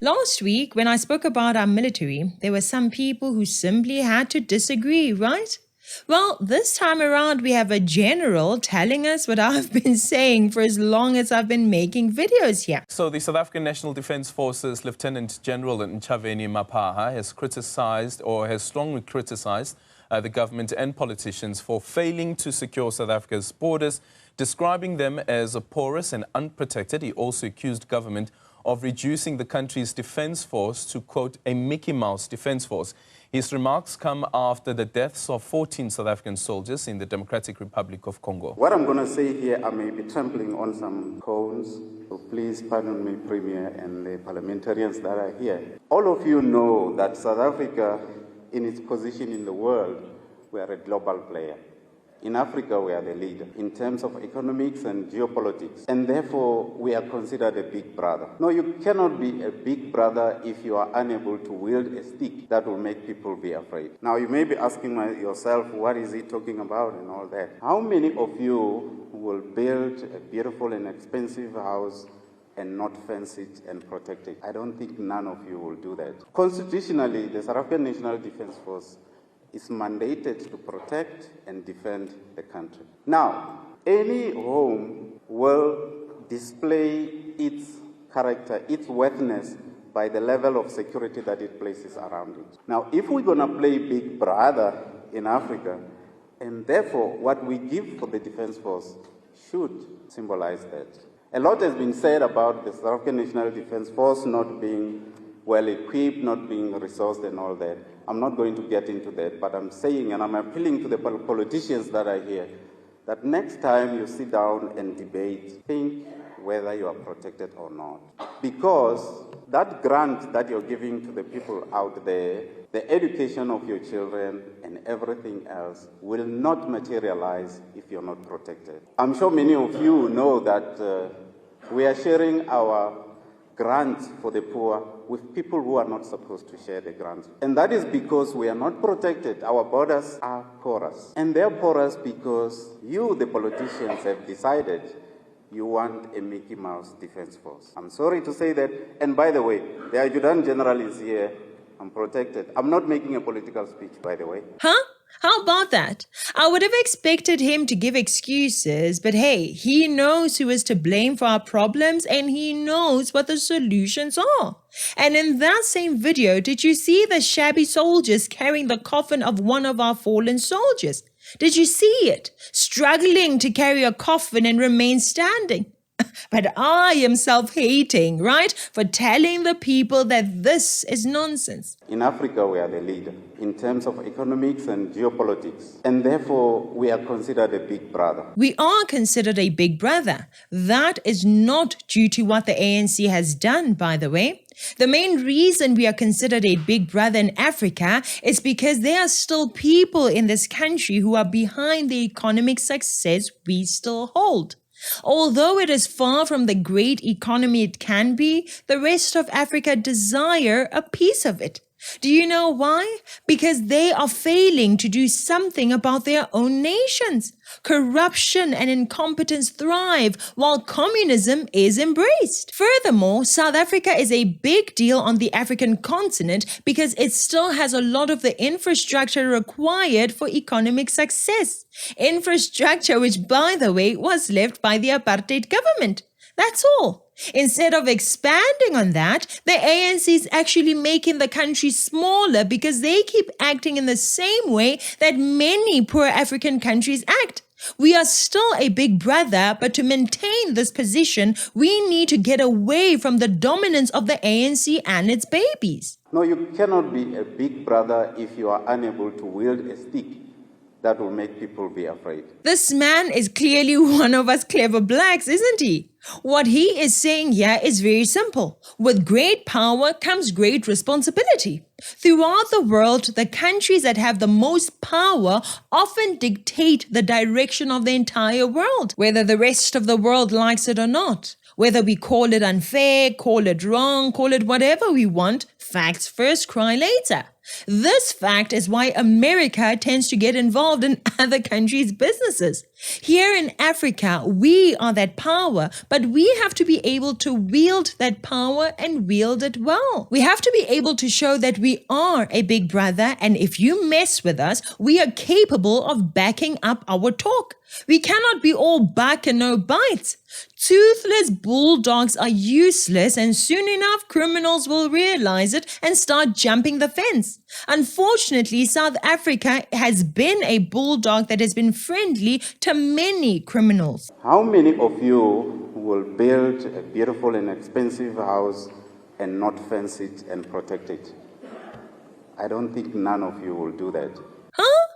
Last week, when I spoke about our military, there were some people who simply had to disagree, right? Well, this time around, we have a general telling us what I've been saying for as long as I've been making videos here. So the South African National Defence Forces Lieutenant General Ntshavheni Maphaha has strongly criticised the government and politicians for failing to secure South Africa's borders, describing them as porous and unprotected. He also accused government of reducing the country's defence force to, quote, a Mickey Mouse defence force. His remarks come after the deaths of 14 South African soldiers in the Democratic Republic of Congo. What I'm going to say here, I may be trampling on some cones, so please pardon me, Premier, and the parliamentarians that are here. All of you know that South Africa, in its position in the world, we are a global player. In Africa, we are the leader in terms of economics and geopolitics, and therefore we are considered a big brother. No, you cannot be a big brother if you are unable to wield a stick that will make people be afraid. Now, you may be asking yourself, what is he talking about and all that? How many of you will build a beautiful and expensive house and not fence it and protect it? I don't think none of you will do that. Constitutionally, the South African National Defence Force is mandated to protect and defend the country. Now, any home will display its character, its worthiness, by the level of security that it places around it. Now, if we're going to play big brother in Africa, and therefore what we give for the Defence Force should symbolize that. A lot has been said about the South African National Defence Force not being well equipped, not being resourced and all that. I'm not going to get into that, but I'm saying and I'm appealing to the politicians that are here that next time you sit down and debate, think whether you are protected or not. Because that grant that you're giving to the people out there, the education of your children and everything else will not materialize if you're not protected. I'm sure many of you know that we are sharing our grants for the poor with people who are not supposed to share the grants. And that is because we are not protected. Our borders are porous. And they're porous because you, the politicians, have decided you want a Mickey Mouse Defence Force. I'm sorry to say that. And by the way, the Adjutant General is here. I'm protected. I'm not making a political speech, by the way. Huh? How about that? I would have expected him to give excuses, but hey, he knows who is to blame for our problems and he knows what the solutions are. And in that same video, did you see the shabby soldiers carrying the coffin of one of our fallen soldiers? Did you see it? Struggling to carry a coffin and remain standing. But I am self-hating, right? For telling the people that this is nonsense. In Africa, we are the leader in terms of economics and geopolitics. And therefore, we are considered a big brother. We are considered a big brother. That is not due to what the ANC has done, by the way. The main reason we are considered a big brother in Africa is because there are still people in this country who are behind the economic success we still hold. Although it is far from the great economy it can be, the rest of Africa desire a piece of it. Do you know why? Because they are failing to do something about their own nations. Corruption and incompetence thrive while communism is embraced. Furthermore, South Africa is a big deal on the African continent because it still has a lot of the infrastructure required for economic success. Infrastructure which, by the way, was left by the apartheid government. That's all. Instead of expanding on that, the ANC is actually making the country smaller because they keep acting in the same way that many poor African countries act. We are still a big brother, but to maintain this position, we need to get away from the dominance of the ANC and its babies. No, you cannot be a big brother if you are unable to wield a stick that will make people be afraid. This man is clearly one of us clever blacks, isn't he? What he is saying here is very simple. With great power comes great responsibility. Throughout the world, the countries that have the most power often dictate the direction of the entire world, whether the rest of the world likes it or not. Whether we call it unfair, call it wrong, call it whatever we want, facts first, cry later. This fact is why America tends to get involved in other countries' businesses. Here in Africa, we are that power, but we have to be able to wield that power and wield it well. We have to be able to show that we are a big brother, and if you mess with us, we are capable of backing up our talk. We cannot be all bark and no bites. Toothless bulldogs are useless, and soon enough criminals will realize it and start jumping the fence. Unfortunately, South Africa has been a bulldog that has been friendly to many criminals. How many of you will build a beautiful and expensive house and not fence it and protect it? I don't think none of you will do that. Huh?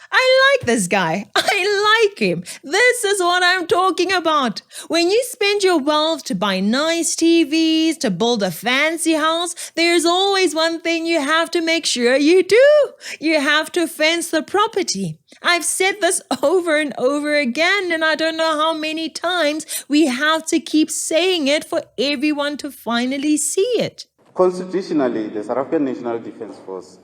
I like this guy. I like him. This is what I'm talking about. When you spend your wealth to buy nice TVs, to build a fancy house, there's always one thing you have to make sure you do. You have to fence the property. I've said this over and over again, and I don't know how many times we have to keep saying it for everyone to finally see it. Constitutionally, the South African National Defence Force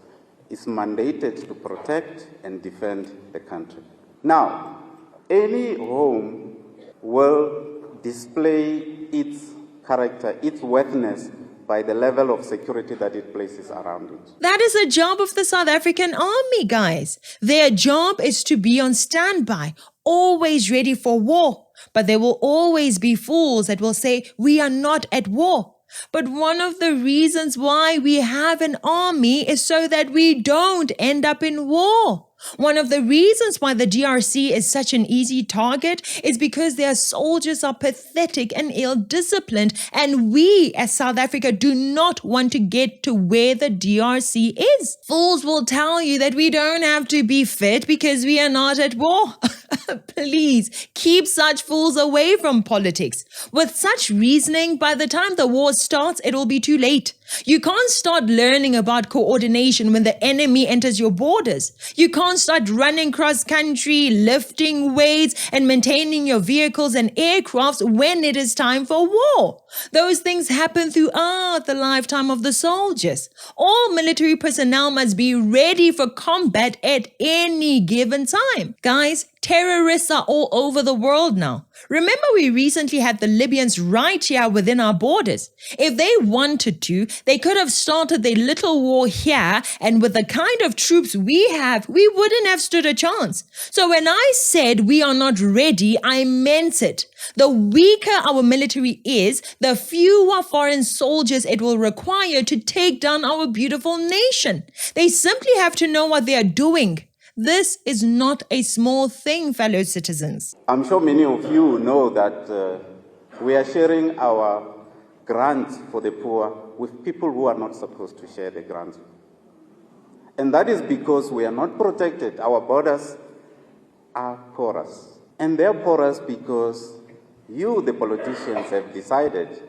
is mandated to protect and defend the country. Now, any home will display its character, its worthiness, by the level of security that it places around it. That is the job of the South African Army, guys. Their job is to be on standby, always ready for war. But there will always be fools that will say, we are not at war. But one of the reasons why we have an army is so that we don't end up in war. One of the reasons why the DRC is such an easy target is because their soldiers are pathetic and ill-disciplined, and we as South Africa do not want to get to where the DRC is. Fools will tell you that we don't have to be fit because we are not at war. Please, keep such fools away from politics. With such reasoning, by the time the war starts, it will be too late. You can't start learning about coordination when the enemy enters your borders. You can't start running cross-country, lifting weights, and maintaining your vehicles and aircrafts when it is time for war. Those things happen throughout the lifetime of the soldiers. All military personnel must be ready for combat at any given time. Guys, terrorists are all over the world now. Remember, we recently had the Libyans right here within our borders. If they wanted to, they could have started their little war here, and with the kind of troops we have, we wouldn't have stood a chance. So when I said we are not ready, I meant it. The weaker our military is, the fewer foreign soldiers it will require to take down our beautiful nation. They simply have to know what they are doing. This is not a small thing, fellow citizens. I'm sure many of you know that we are sharing our grants for the poor with people who are not supposed to share the grants. And that is because we are not protected. Our borders are porous. And they're porous because you, the politicians, have decided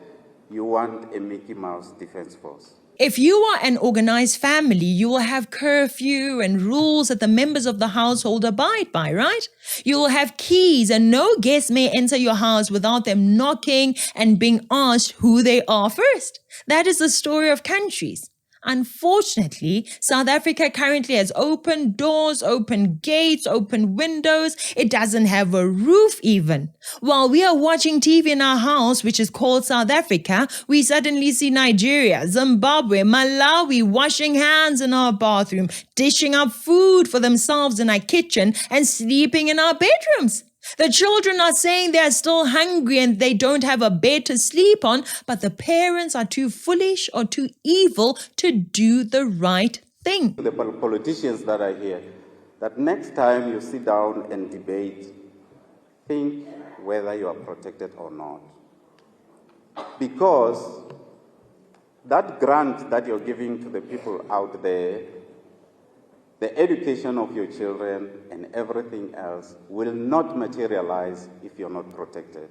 you want a Mickey Mouse Defense Force. If you are an organized family, you will have curfew and rules that the members of the household abide by, right? You will have keys, and no guest may enter your house without them knocking and being asked who they are first. That is the story of countries. Unfortunately, South Africa currently has open doors, open gates, open windows. It doesn't have a roof even. While we are watching TV in our house, which is called South Africa, we suddenly see Nigeria, Zimbabwe, Malawi washing hands in our bathroom, dishing up food for themselves in our kitchen, and sleeping in our bedrooms. The children are saying they are still hungry and they don't have a bed to sleep on, but the parents are too foolish or too evil to do the right thing. The politicians that are here, that next time you sit down and debate, think whether you are protected or not. Because that grant that you're giving to the people out there, the education of your children and everything else will not materialize if you're not protected.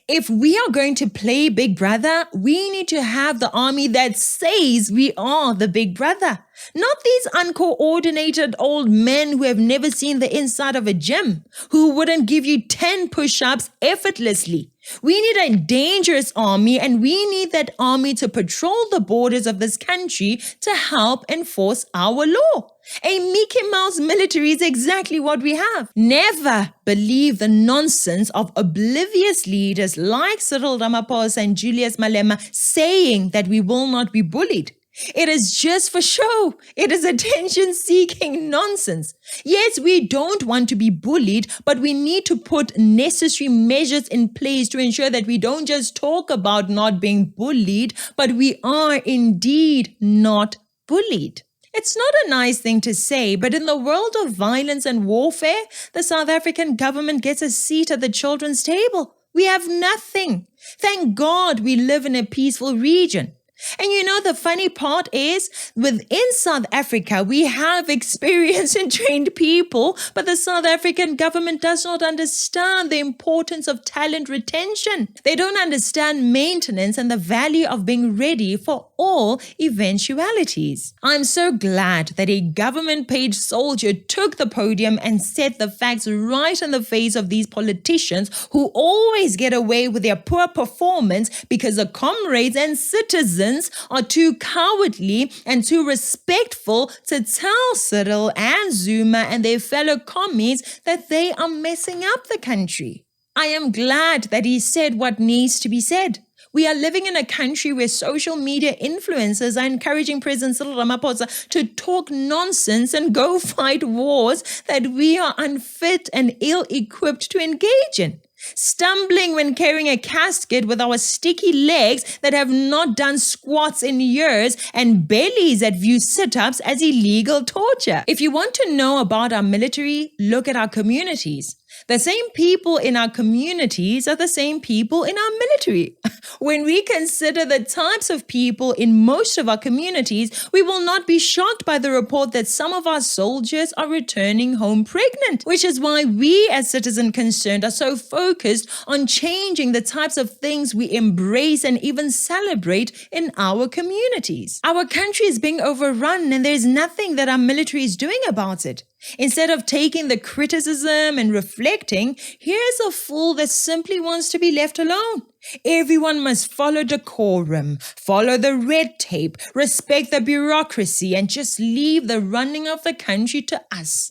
If we are going to play Big Brother, we need to have the army that says we are the Big Brother. Not these uncoordinated old men who have never seen the inside of a gym, who wouldn't give you 10 push-ups effortlessly. We need a dangerous army, and we need that army to patrol the borders of this country to help enforce our law. A Mickey Mouse military is exactly what we have. Never believe the nonsense of oblivious leaders like Cyril Ramaphosa and Julius Malema saying that we will not be bullied. It is just for show. It is attention-seeking nonsense. Yes, we don't want to be bullied, but we need to put necessary measures in place to ensure that we don't just talk about not being bullied, but we are indeed not bullied. It's not a nice thing to say, but in the world of violence and warfare, the South African government gets a seat at the children's table. We have nothing. Thank God we live in a peaceful region. And you know, the funny part is, within South Africa, we have experienced and trained people, but the South African government does not understand the importance of talent retention. They don't understand maintenance and the value of being ready for all eventualities. I'm so glad that a government-paid soldier took the podium and set the facts right in the face of these politicians who always get away with their poor performance because the comrades and citizens are too cowardly and too respectful to tell Cyril and Zuma and their fellow commies that they are messing up the country. I am glad that he said what needs to be said. We are living in a country where social media influencers are encouraging President Cyril Ramaphosa to talk nonsense and go fight wars that we are unfit and ill-equipped to engage in. Stumbling when carrying a casket with our sticky legs that have not done squats in years and bellies that view sit-ups as illegal torture. If you want to know about our military, look at our communities. The same people in our communities are the same people in our military. When we consider the types of people in most of our communities, we will not be shocked by the report that some of our soldiers are returning home pregnant, which is why we as citizens concerned are so focused on changing the types of things we embrace and even celebrate in our communities. Our country is being overrun and there is nothing that our military is doing about it. Instead of taking the criticism and reflecting, here's a fool that simply wants to be left alone. Everyone must follow decorum, follow the red tape, respect the bureaucracy, and just leave the running of the country to us.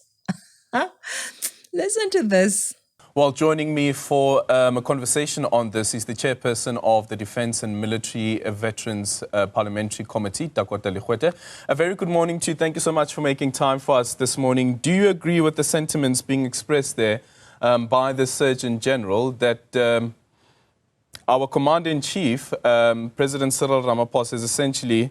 Listen to this. Well, joining me for a conversation on this is the chairperson of the Defence and Military Veterans Parliamentary Committee, Dakota Legoete. A very good morning to you. Thank you so much for making time for us this morning. Do you agree with the sentiments being expressed there by the Surgeon General that our Commander-in-Chief, President Cyril Ramaphosa, is essentially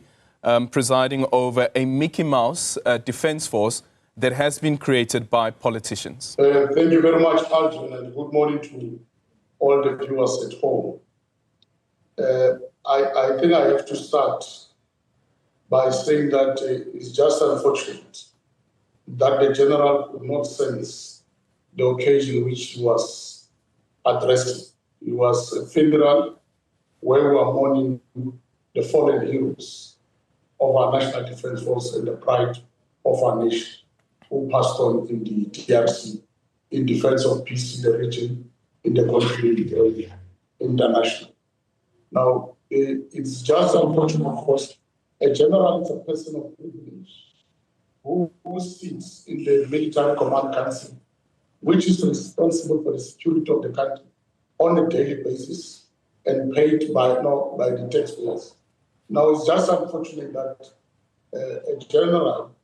presiding over a Mickey Mouse defence force that has been created by politicians? Thank you very much, Alton, and good morning to all the viewers at home. I think I have to start by saying that it's just unfortunate that the General could not sense the occasion which he was addressing. It was a funeral where we are mourning the fallen heroes of our National Defence Force and the pride of our nation, who passed on in the DRC in defense of peace in the region, in the conflict area, international. Now, it's just unfortunate, of course, a general is a person of privilege who sits in the military command council, which is responsible for the security of the country on a daily basis and paid by the taxpayers. Now, it's just unfortunate that a general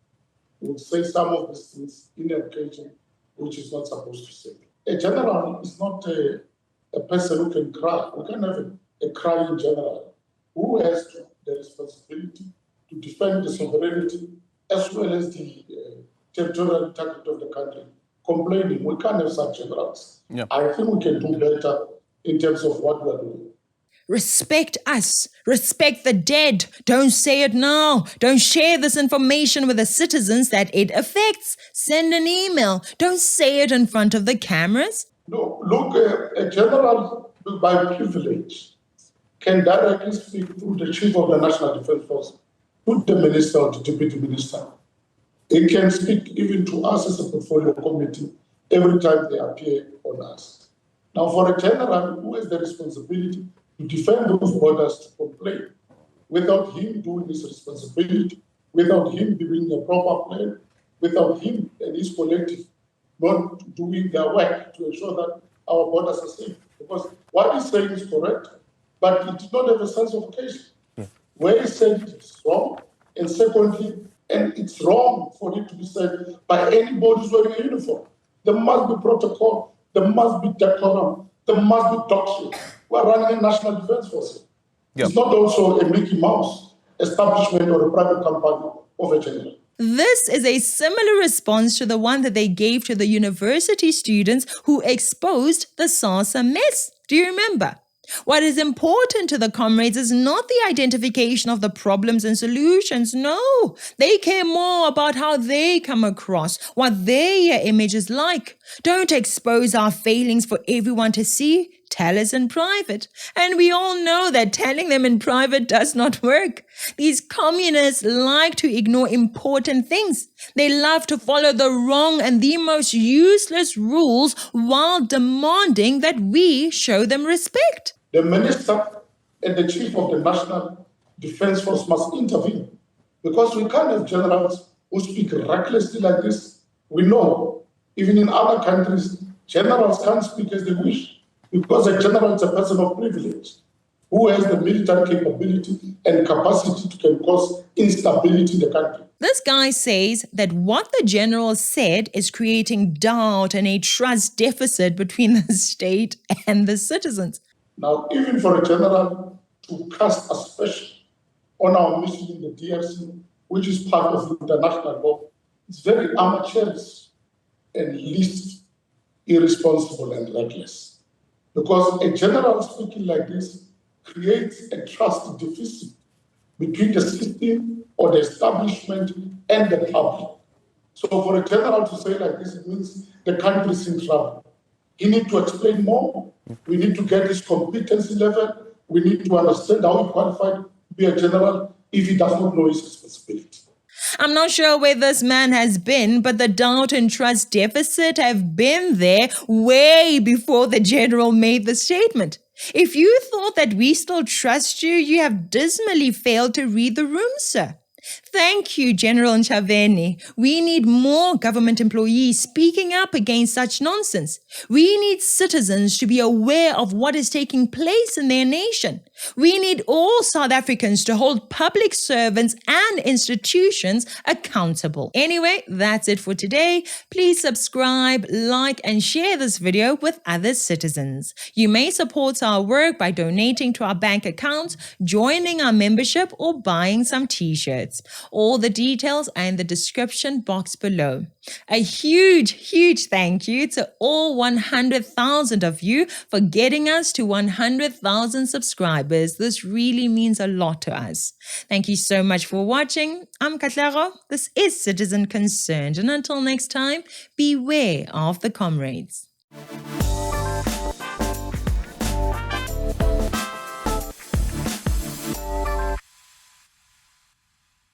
would say some of these things in an occasion which is not supposed to say. A general is not a person who can cry. We can't have a crying general who has the responsibility to defend the sovereignty as well as the territorial integrity of the country. Complaining, we can't have such generals. Yeah. I think we can do better in terms of what we are doing. Respect us. Respect the dead. Don't say it now. Don't share this information with the citizens that it affects. Send an email. Don't say it in front of the cameras. No, look, a general by privilege, can directly speak through the Chief of the National Defence Force, to the Minister or the Deputy Minister. He can speak even to us as a portfolio committee every time they appear on us. Now, for a general who has the responsibility to defend those borders to complain, without him doing his responsibility, without him doing a proper plan, without him and his collective not doing their work to ensure that our borders are safe. Because what he's saying is correct, but it did not have a sense of occasion. Where he said it's wrong, and secondly, and it's wrong for it to be said by anybody who's wearing a uniform. There must be protocol, there must be decorum, there must be doctrine. We're running a national defense force. It's not also a Mickey Mouse establishment or a private company of a general. This is a similar response to the one that they gave to the university students who exposed the SARSA mess. Do you remember? What is important to the comrades is not the identification of the problems and solutions. No, they care more about how they come across, what their image is like. Don't expose our failings for everyone to see. Tell us in private. And we all know that telling them in private does not work. These communists like to ignore important things. They love to follow the wrong and the most useless rules while demanding that we show them respect. The Minister and the Chief of the National Defence Force must intervene, because we can't have generals who speak recklessly like this. We know, even in other countries, generals can't speak as they wish, because a general is a person of privilege who has the military capability and capacity to can cause instability in the country. This guy says that what the general said is creating doubt and a trust deficit between the state and the citizens. Now, even for a general to cast aspersion on our mission in the DRC, which is part of international law, it's very amateurish and least irresponsible and reckless. Because a general speaking like this creates a trust deficit between the system or the establishment and the public. So for a general to say like this, it means the country is in trouble. He needs to explain more. We need to get his competency level. We need to understand how he qualified to be a general if he does not know his responsibility. I'm not sure where this man has been, but the doubt and trust deficit have been there way before the general made the statement. If you thought that we still trust you, you have dismally failed to read the room, sir. Thank you, General Ntshavheni. We need more government employees speaking up against such nonsense. We need citizens to be aware of what is taking place in their nation. We need all South Africans to hold public servants and institutions accountable. Anyway, that's it for today. Please subscribe, like, and share this video with other citizens. You may support our work by donating to our bank account, joining our membership, or buying some t-shirts. All the details are in the description box below. A huge thank you to all 100,000 of you for getting us to 100,000 subscribers. This really means a lot to us. Thank you so much for watching. I'm Katlego. This is Citizen Concerned. And until next time, beware of the comrades.